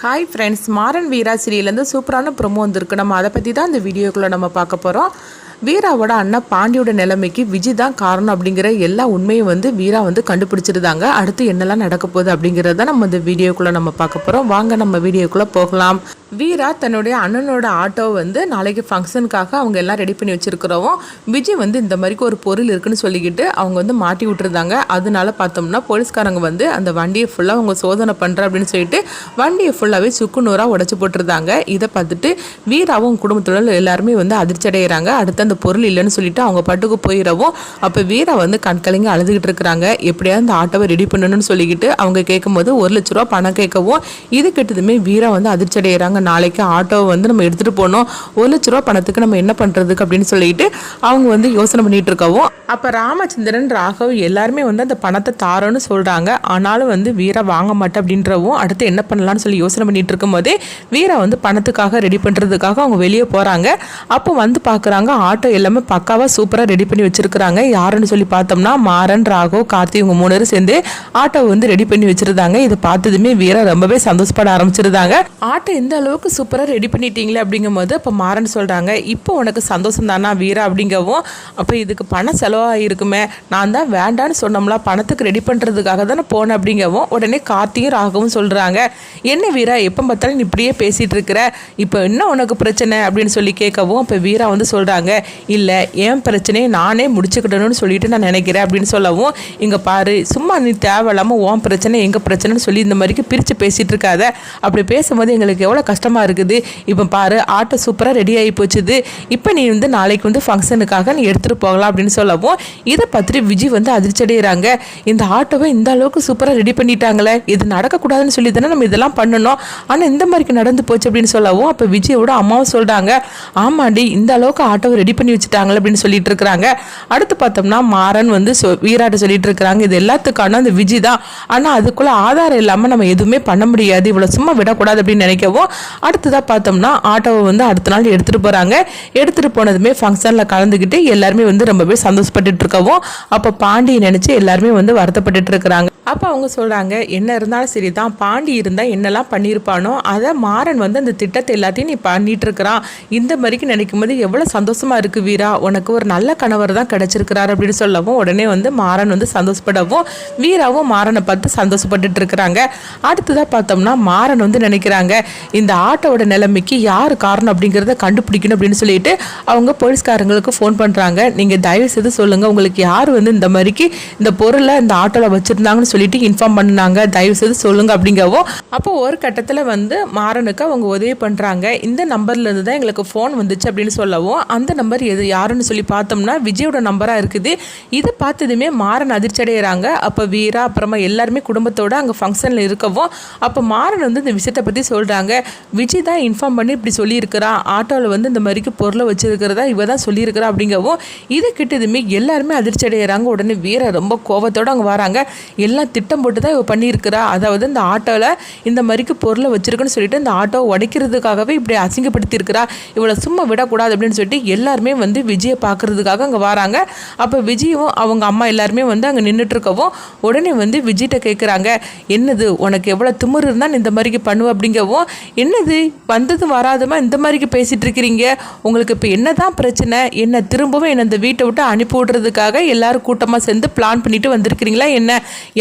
Hi friends, Maran வீரா சீரியல்லேருந்து சூப்பரான promo வந்திருக்கு. நம்ம அதை பற்றி தான் இந்த வீடியோக்குள்ளே நம்ம பார்க்க போகிறோம். வீராவோட அண்ணன் பாண்டியோட நிலைமைக்கு விஜய் தான் காரணம் அப்படிங்கிற எல்லா உண்மையும் வீரா கண்டுபிடிச்சிருந்தாங்க. அடுத்து என்னெல்லாம் நடக்க போகுது அப்படிங்கிறத நம்ம இந்த வீடியோக்குள்ளே நம்ம பார்க்க போகிறோம். வாங்க நம்ம வீடியோக்குள்ளே போகலாம். வீரா தன்னுடைய அண்ணனோட ஆட்டோவை நாளைக்கு ஃபங்க்ஷனுக்காக அவங்க எல்லாம் ரெடி பண்ணி வச்சுருக்கிறோம். விஜய் இந்த மாதிரிக்கு ஒரு பொருள் இருக்குன்னு சொல்லிக்கிட்டு அவங்க மாட்டி விட்டுருந்தாங்க. அதனால பார்த்தோம்னா போலீஸ்காரங்க அந்த வண்டியை ஃபுல்லாக அவங்க சோதனை பண்ணுற அப்படின்னு சொல்லிட்டு வண்டியை ஃபுல்லாகவே சுக்குநூறாக உடச்சி போட்டுருந்தாங்க. இதை பார்த்துட்டு வீராவும் குடும்பத்தோட எல்லாருமே அதிர்ச்சி அடைகிறாங்க. அடுத்து அந்த பொருள் இல்லைன்னு சொல்லிட்டு அவங்க பட்டுக்கு போயிடவும் அப்போ வீரா கண்கலங்க அழுதுகிட்டு இருக்கிறாங்க. எப்படியாவது அந்த ஆட்டோவை ரெடி பண்ணணும்னு சொல்லிக்கிட்டு அவங்க கேட்கும் போது 1 லட்ச ரூபா பணம் கேட்கவும் இது கிட்டதுமே வீரா அதிர்ச்சி அடைகிறாங்க. நாளைக்கு ஆட்டோவை நம்ம எடுத்துகிட்டு போனோம், 1 லட்ச ரூபா பணத்துக்கு நம்ம என்ன பண்ணுறதுக்கு அப்படின்னு சொல்லிட்டு அவங்க யோசனை பண்ணிட்டு இருக்கவும் அப்போ ராமச்சந்திரன் ராகவ் எல்லாருமே அந்த பணத்தை தாரோன்னு சொல்கிறாங்க. ஆனாலும் வீரா வாங்க மாட்டேன் அப்படின்றவும் அடுத்து என்ன பண்ணலான்னு சொல்லி யோசனை பண்ணிட்டு இருக்கும் போதே வீரா பணத்துக்காக ரெடி பண்ணுறதுக்காக அவங்க வெளியே போகிறாங்க. அப்போ பார்க்குறாங்க ஆட்டோ எல்லாமே பக்காவாக சூப்பராக ரெடி பண்ணி வச்சுருக்கிறாங்க. யாருன்னு சொல்லி பார்த்தோம்னா மாறன், ராகவ், கார்த்தி இவங்க 3 பேரும் சேர்ந்து ஆட்டோவை ரெடி பண்ணி வச்சுருந்தாங்க. இதை பார்த்ததுமே வீரா ரொம்பவே சந்தோஷப்பட ஆரம்பிச்சிருந்தாங்க. ஆட்டோ இந்த அளவுக்கு சூப்பராக ரெடி பண்ணிட்டீங்களே அப்படிங்கும் போது அப்போ மாறன் சொல்கிறாங்க, இப்போ உனக்கு சந்தோஷம் தானா வீரா அப்படிங்கவும் அப்போ இதுக்கு பணம் செலவாக இருக்குமே, நான் தான் வேண்டான்னு சொன்னோம்ல, பணத்துக்கு ரெடி பண்ணுறதுக்காக தானே போனேன் அப்படிங்கவும் உடனே கார்த்தியும் ராகவும் சொல்கிறாங்க, என்ன வீரா எப்போ பார்த்தாலும் நீ இப்படியே பேசிகிட்டு இருக்கிற, இப்போ என்ன உனக்கு பிரச்சனை அப்படின்னு சொல்லி கேட்கவும் அப்போ வீரா சொல்கிறாங்க, இல்லை என் பிரச்சனையை நானே முடிச்சுக்கிடணும்னு சொல்லிட்டு நான் நினைக்கிறேன் அப்படின்னு சொல்லவும், இங்கே பாரு சும்மா நீ தேவையில்லாமல் உன் பிரச்சனை எங்கள் பிரச்சனைன்னு சொல்லி இந்த மாதிரிக்கு பிரித்து பேசிகிட்டு இருக்காத, அப்படி பேசும்போது எங்களுக்கு எவ்வளோ கஷ்டமாக இருக்குது. இப்போ பாரு ஆட்டோ சூப்பராக ரெடி ஆகி போச்சுது, இப்போ நீ நாளைக்கு ஃபங்க்ஷனுக்காக நீ எடுத்துகிட்டு போகலாம் அப்படின்னு சொல்லவும் இதை பார்த்துட்டு விஜய் அதிர்ச்சி அடைகிறாங்க. இந்த ஆட்டோவை இந்த அளவுக்கு சூப்பராக ரெடி பண்ணிட்டாங்களே, இது நடக்கக்கூடாதுன்னு சொல்லி தானே நம்ம இதெல்லாம் பண்ணணும், ஆனால் இந்த மாதிரிக்கு நடந்து போச்சு அப்படின்னு சொல்லவும் அப்போ விஜயோட அம்மாவும் சொல்கிறாங்க, ஆமாண்டி இந்த அளவுக்கு ஆட்டோவை ரெடி பண்ணி வச்சுட்டாங்களே அப்படின்னு சொல்லிட்டு இருக்கிறாங்க. அடுத்து பார்த்தோம்னா மாறன் வீராட்ட சொல்லிட்டு இருக்கிறாங்க, இது எல்லாத்துக்கான அந்த விஜய் தான், ஆனால் அதுக்குள்ள ஆதாரம் இல்லாமல் நம்ம எதுவுமே பண்ண முடியாது, இவ்வளோ சும்மா விடக்கூடாது அப்படின்னு நினைக்கவும் அடுத்ததாக பார்த்தோம்னா ஆட்டோவை அடுத்த நாள் எடுத்துகிட்டு போகிறாங்க. எடுத்துகிட்டு போனதுமே ஃபங்க்ஷனில் கலந்துக்கிட்டு எல்லாருமே ரொம்பவே சந்தோஷப்பட்டுட்டு இருக்கவும் அப்போ பாண்டியை நினச்சி எல்லாருமே வருத்தப்பட்டுட்டு இருக்கிறாங்க. அப்போ அவங்க சொல்கிறாங்க, என்ன இருந்தாலும் சரி தான், பாண்டி இருந்தால் என்னெல்லாம் பண்ணியிருப்பானோ அதை மாறன் அந்த திட்டத்தை எல்லாத்தையும் நீ பண்ணிட்டு இருக்கிறான், இந்த மாதிரிக்கு நினைக்கும் போது எவ்வளோ சந்தோஷமாக இருக்குது வீரா, உனக்கு ஒரு நல்ல கணவர் தான் கிடச்சிருக்கிறார் அப்படின்னு சொல்லவும் உடனே மாறன் சந்தோஷப்படவும் வீராவும் மாறனை பார்த்து சந்தோஷப்பட்டுட்டு இருக்கிறாங்க. அடுத்ததாக பார்த்தோம்னா மாறன் நினைக்கிறாங்க, இந்த ஆட்டோட நிலைமைக்கு யார் காரணம் அப்படிங்கிறத கண்டுபிடிக்கணும் அப்படின்னு சொல்லிட்டு அவங்க போலீஸ்காரங்களுக்கு ஃபோன் பண்ணுறாங்க. நீங்கள் தயவு செய்து சொல்லுங்கள், உங்களுக்கு யார் இந்த மாதிரிக்கு இந்த பொருளை இந்த ஆட்டோவில் வச்சுருந்தாங்கன்னு சொல்லிட்டு இன்ஃபார்ம் பண்ணாங்க, தயவு செய்து சொல்லுங்க அப்படிங்கவும் அப்போ ஒரு கட்டத்தில் மாறனுக்கு அவங்க உதவி பண்ணுறாங்க. இந்த நம்பர்லேருந்து தான் எங்களுக்கு ஃபோன் வந்துச்சு அப்படின்னு சொல்லவும் அந்த நம்பர் எது யாருன்னு சொல்லி பார்த்தோம்னா விஜயோட நம்பராக இருக்குது. இதை பார்த்ததுமே மாறன் அதிர்ச்சி அடைகிறாங்க. அப்போ வீரா அப்புறமா எல்லாருமே குடும்பத்தோடு அங்கே ஃபங்க்ஷனில் இருக்கவும் அப்போ மாறன் இந்த விஷயத்தை பற்றி சொல்கிறாங்க, விஜய் தான் இன்ஃபார்ம் பண்ணி இப்படி சொல்லியிருக்கிறா, ஆட்டோவில் இந்த மாதிரிக்கு பொருளை வச்சுருக்கிறதா இவ தான் சொல்லியிருக்கிறா அப்படிங்கவும் இது கிட்டதுமே எல்லாருமே அதிர்ச்சி அடைகிறாங்க. உடனே வீரா ரொம்ப கோபத்தோடு அங்கே வராங்க, எல்லாம் திட்டம் போட்டு தான் இவ பண்ணியிருக்கிறா, அதாவது இந்த ஆட்டோவில் இந்த மாதிரிக்கு பொருளை வச்சிருக்குன்னு சொல்லிட்டு இந்த ஆட்டோவை உடைக்கிறதுக்காகவே இப்படி அசிங்கப்படுத்தியிருக்கிறா, இவளை சும்மா விடக்கூடாது அப்படின்னு சொல்லிட்டு எல்லாருமே விஜயை பார்க்கறதுக்காக அங்கே வராங்க. அப்போ விஜயும் அவங்க அம்மா எல்லாருமே அங்கே நின்றுட்டு இருக்கவும் உடனே விஜய்கிட்ட கேட்குறாங்க, என்னது உனக்கு எவ்வளோ திமிரு இருந்தால் இந்த மாதிரிக்கு பண்ணுவோம் அப்படிங்கவும், என்னது வந்தது வராதமா இந்த மாதிரிக்கு பேசிகிட்டு இருக்கிறீங்க, உங்களுக்கு இப்போ என்ன தான் பிரச்சனை, என்ன திரும்பவும் என்னை இந்த வீட்டை விட்டு அனுப்பி விடுறதுக்காக எல்லாரும் கூட்டமாக சேர்ந்து பிளான் பண்ணிட்டு வந்திருக்கிறீங்களா என்ன,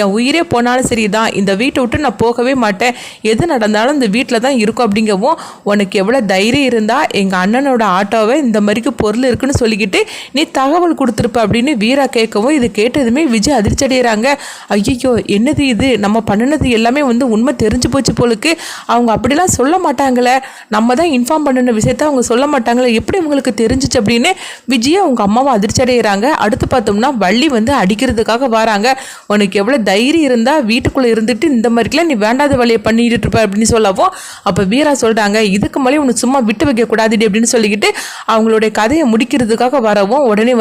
என் உயிரே போனாலும் சரி தான் இந்த வீட்டை விட்டு நான் போகவே மாட்டேன், எது நடந்தாலும் இந்த வீட்டில் தான் இருக்கும் அப்படிங்கவும் உனக்கு எவ்வளோ தைரியம் இருந்தால் எங்கள் அண்ணனோட ஆட்டோவை இந்த மாதிரிக்கு பொருள் இருக்குன்னு சொல்லிக்கிட்டு நீ தகவல் கொடுத்துருப்ப அப்படின்னு வீரா கேட்கவும் இது கேட்டதுமே விஜய் அதிர்ச்சி அடைகிறாங்க. ஐயோ என்னது இது, நம்ம பண்ணினது எல்லாமே உண்மை தெரிஞ்சு போச்சு போலுக்கு, அவங்க அப்படிலாம் சொல்ல மாட்டாங்களே, நம்ம தான் இன்ஃபார்ம் பண்ணின விஷயத்த அவங்க சொல்ல மாட்டாங்களே, எப்படி உங்களுக்கு தெரிஞ்சிச்சு அப்படின்னு விஜய் அவங்க அம்மாவை அதிர்ச்சி அடைகிறாங்க. அடுத்து பார்த்தோம்னா வள்ளி அடிக்கிறதுக்காக வராங்க, உனக்கு எவ்வளோ தைரியம் இருந்தால் வீட்டுக்குள்ளே இருந்துட்டு இந்த மாதிரிக்கெலாம் நீ வேண்டாத வேலையை பண்ணிட்டு இருப்ப அப்படின்னு சொல்லவும் அப்போ வீரா சொல்கிறாங்க, இதுக்கு மேலே உனக்கு சும்மா விட்டு வைக்கக்கூடாது அப்படின்னு சொல்லிக்கிட்டு அவங்களுடைய கதையை முடிக்கிறதுக்காக வரவும் உடனே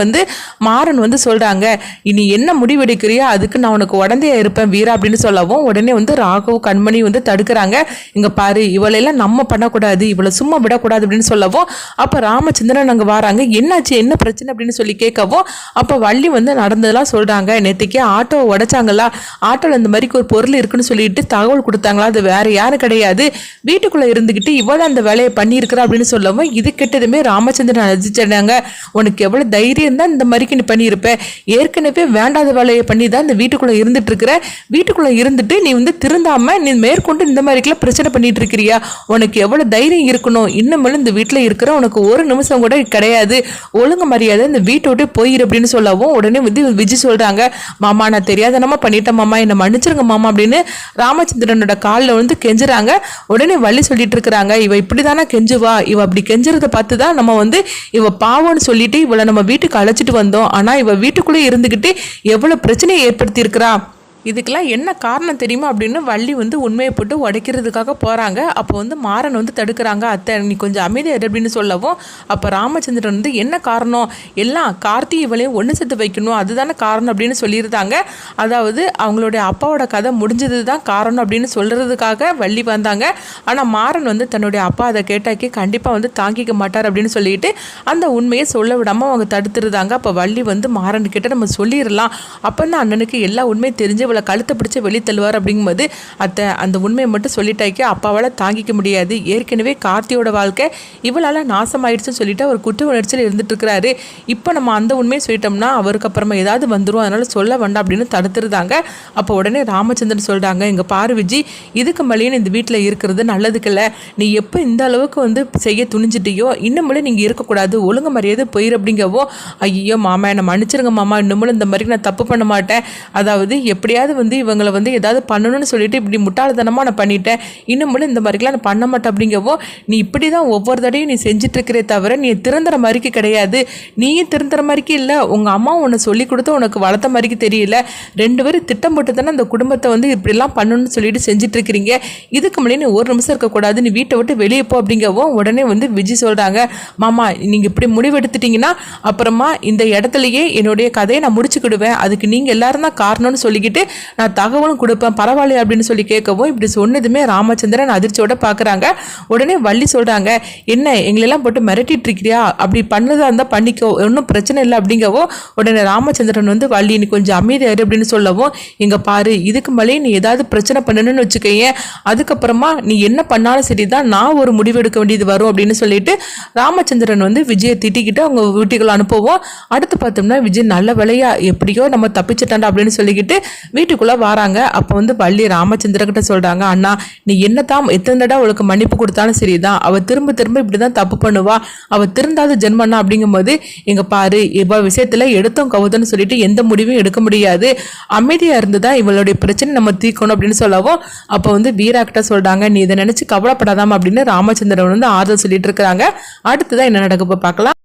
மாறன் சொல்கிறாங்க, இனி என்ன முடிவெடுக்கிறியோ அதுக்கு நான் உனக்கு உடந்தையா இருப்பேன் வீரா அப்படின்னு சொல்லவும் உடனே ராகவ் கண்மணி தடுக்கிறாங்க, இங்கே பாரு இவளையெல்லாம் நம்ம பண்ணக்கூடாது, இவளை சும்மா விடக்கூடாது அப்படின்னு சொல்லவும் அப்போ ராமச்சந்திரன் அங்கே வராங்க, என்னாச்சு என்ன பிரச்சனை அப்படின்னு சொல்லி கேட்கவும் அப்போ வள்ளி நடந்ததெல்லாம் சொல்கிறாங்க, நேற்றுக்கே ஆட்டோவை உடைச்சாங்களா, ஆட்டோல இந்த மாதிரி ஒரு பொருள் இருக்குன்னு சொல்லிட்டு தகவல் கொடுத்தாங்களா, அது வேற யாரும் கிடையாது, வீட்டுக்குள்ள இருந்துகிட்டு இவ்வளவு அந்த வேலையை பண்ணியிருக்கிறா அப்படின்னு சொல்லவும் இது கெட்டதுமே ராமச்சந்திரன் அஜிச்சாங்க. உனக்கு எவ்வளவு தைரியம் தான் இந்த மாதிரிக்கு நீ பண்ணியிருப்ப, ஏற்கனவே வேண்டாத வேலையை பண்ணி தான் இந்த வீட்டுக்குள்ள இருந்துட்டு இருக்கிற, வீட்டுக்குள்ள இருந்துட்டு நீ வந்து திருந்தாம நீ மேற்கொண்டு இந்த மாதிரிக்கெல்லாம் பிரச்சனை பண்ணிட்டு இருக்கிறியா, உனக்கு எவ்வளவு தைரியம் இருக்கணும், இன்னும் இந்த வீட்டுல இருக்கிற உனக்கு ஒரு நிமிஷம் கூட கிடையாது, ஒழுங்கு மரியாதை இந்த வீட்டை விட்டு போயிரு அப்படின்னு சொல்லவும் உடனே வந்து விஜய் சொல்றாங்க, மாமா நான் தெரியாதனமா பண்ணிட்டேன் மாமா, என்ன மன்னிச்சிருங்க மாமா அப்படின்னு ராமச்சந்திரனோட காலில் வந்து கெஞ்சுறாங்க. உடனே வள்ளி சொல்லிட்டு இருக்கிறாங்க, இவ இப்படிதானா கெஞ்சுவா, இவ அப்படி கெஞ்சுறத பார்த்து தான் நம்ம வந்து இவ பாவம்னு சொல்லிட்டு இவளை நம்ம வீட்டுக்கு அழைச்சிட்டு வந்தோம், ஆனா இவ வீட்டுக்குள்ளே இருந்துகிட்டு எவ்வளவு பிரச்சனையை ஏற்படுத்தி இருக்கிறா, இதுக்கெல்லாம் என்ன காரணம் தெரியுமா அப்படின்னு வள்ளி வந்து உண்மையை போட்டு உடைக்கிறதுக்காக போகிறாங்க. அப்போ வந்து மாறன் வந்து தடுக்கிறாங்க, அத்தை நீ கொஞ்சம் அமைதியாரு அப்படின்னு சொல்லவும் அப்போ ராமச்சந்திரன் வந்து என்ன காரணம், எல்லாம் கார்த்தி இவளையும் ஒன்று சேர்த்து வைக்கணும் அதுதானே காரணம் அப்படின்னு சொல்லியிருந்தாங்க. அதாவது அவங்களுடைய அப்பாவோட கதை முடிஞ்சது தான் காரணம் அப்படின்னு சொல்கிறதுக்காக வள்ளி வந்தாங்க. ஆனால் மாறன் வந்து தன்னுடைய அப்பா அதை கேட்டாக்கி கண்டிப்பாக வந்து தாங்கிக்க மாட்டார் அப்படின்னு சொல்லிட்டு அந்த உண்மையை சொல்ல விடாமல் அவங்க தடுத்துருந்தாங்க. அப்போ வள்ளி வந்து மாறன் கிட்ட நம்ம சொல்லிடலாம், அப்போ தான் அண்ணனுக்கு எல்லா உண்மையும் தெரிஞ்சு இவளை கழுத்தை பிடிச்சி வெளியே தள்ளுவார் அப்படிங்கும்போது அத்தை அந்த உண்மையை மட்டும் சொல்லிட்டாக்கி அப்பாவால் தாங்கிக்க முடியாது, ஏற்கனவே கார்த்தியோட வாழ்க்கை இவளால் நாசமாயிடுச்சுன்னு சொல்லிட்டு அவர் குற்ற உணர்ச்சியில் இருந்துட்டு இருக்கிறாரு, இப்போ நம்ம அந்த உண்மையை சொல்லிட்டோம்னா அவருக்கு அப்புறமா ஏதாவது வந்துடும், அதனால சொல்ல வேண்டாம் அப்படின்னு தடுத்துருந்தாங்க. அப்போ உடனே ராமச்சந்திரன் சொல்கிறாங்க, இங்கே பாரு விஜி, இதுக்கு மேலேயே இந்த வீட்டில் இருக்கிறது நல்லதுக்கில்ல, நீ எப்போ இந்த அளவுக்கு வந்து செய்ய துணிஞ்சிட்டியோ இன்னும் நீங்கள் இருக்கக்கூடாது, ஒழுங்கு மரியாதை போயிரு அப்படிங்கவோ, ஐயோ மாமா என்னை மன்னிச்சிருங்க மாமா, இன்னும் இந்த மாதிரி நான் தப்பு பண்ண மாட்டேன், அதாவது எப்படியாவது வந்து இவங்களை வந்து ஏதாவது பண்ணணும்னு சொல்லிட்டு இப்படி முட்டாள்தனமாக நான் பண்ணிட்டேன், இன்னும் இந்த மாதிரிலாம் நான் பண்ண மாட்டேன் அப்படிங்கவோ, நீ இப்படி தான் ஒவ்வொரு தடையும் நீ செஞ்சுட்டு இருக்கிறே தவிர நீ திருந்துற மாதிரிக்கு கிடையாது, நீயும் திருந்துற மாதிரிக்கு இல்லை, உங்கள் அம்மா உன்னை சொல்லி கொடுத்து உனக்கு வளர்த்த மாதிரிக்கு தெரியல, ரெண்டு பேரும் திட்டம் போட்டு தானே அந்த குடும்பத்தை வந்து இப்படிலாம் பண்ணணும்னு சொல்லிட்டு செஞ்சுட்டு இருக்கிறீங்க, இதுக்கு முன்னாடி நீ ஒரு நிமிஷம் இருக்கக்கூடாது, நீ வீட்டை விட்டு வெளியே போ அப்படிங்கவோ உடனே வந்து விஜய் சொல்கிறாங்க, மாமா நீங்கள் இப்படி முடிவெடுத்துட்டீங்கன்னா அப்புறமா இந்த இடத்துலையே என்னுடைய கதையை நான் முடிச்சுக்கிடுவேன், அதுக்கு நீங்கள் எல்லாரும் தான் காரணம்னு சொல்லிக்கிட்டு நான் தகவலும் கொடுப்பேன் பரவாயில்லையா அப்படின்னு சொல்லி கேட்கவும் இப்படி சொன்னதுமே ராமச்சந்திரன் அதிர்ச்சியோட பார்க்குறாங்க. உடனே வள்ளி சொல்கிறாங்க, என்ன எங்களெல்லாம் போட்டு மிரட்டிட்டு இருக்கிறியா, அப்படி பண்ணதா இருந்தால் பண்ணிக்கோ ஒன்றும் பிரச்சனை இல்லை அப்படிங்கவோ உடனே ராமச்சந்திரன் வந்து வள்ளி நீ கொஞ்சம் அமைதியாரு அப்படின்னு சொல்லவும், இங்கே பாரு இதுக்கு மேலே நீ ஏதாவது பிரச்சனை பண்ணணும்னு வச்சுக்கையே, அதுக்கப்புறமா நீ என்ன பண்ணாலும் சரி தான் நான் ஒரு முடிவு எடுக்க வேண்டியது வரும் அப்படின்னு சொல்லிட்டு ராமச்சந்திரன் வந்து விஜயை திட்டிக்கிட்டு அவங்க வீட்டுக்குள்ள அனுப்புவோம். அடுத்து பார்த்தோம்னா விஜய் நல்ல வேலையா எப்படியோ நம்ம தப்பிச்சிட்டாண்டா அப்படின்னு சொல்லிக்கிட்டு வீட்டுக்குள்ள வராங்க. அப்போ வந்து வள்ளி ராமச்சந்திரகிட்ட சொல்றாங்க, அண்ணா நீ என்னதான் எத்தனை தடவை அவளுக்கு மன்னிப்பு கொடுத்தாலும் சரிதான், அவ திரும்ப திரும்ப இப்படிதான் தப்பு பண்ணுவா, அவ திருந்தாத ஜென்மண்ணா அப்படிங்கும்போது எங்க பாரு இவ விஷயத்துல எடுத்தோம் கவுதன்னு சொல்லிட்டு எந்த முடிவும் எடுக்க முடியாது, அமைதியா இருந்துதான் இவளுடைய பிரச்சனை நம்ம தீர்க்கணும் அப்படின்னு சொல்லவும் அப்போ வந்து வீரா கிட்ட சொல்றாங்க, நீ இதை நினைச்சு கவலைப்படாதாம அப்படின்னு ராமச்சந்திரன் வந்து ஆறுதல் சொல்லிட்டு இருக்கிறாங்க. அடுத்துதான் என்ன நடக்க பார்க்கலாம்.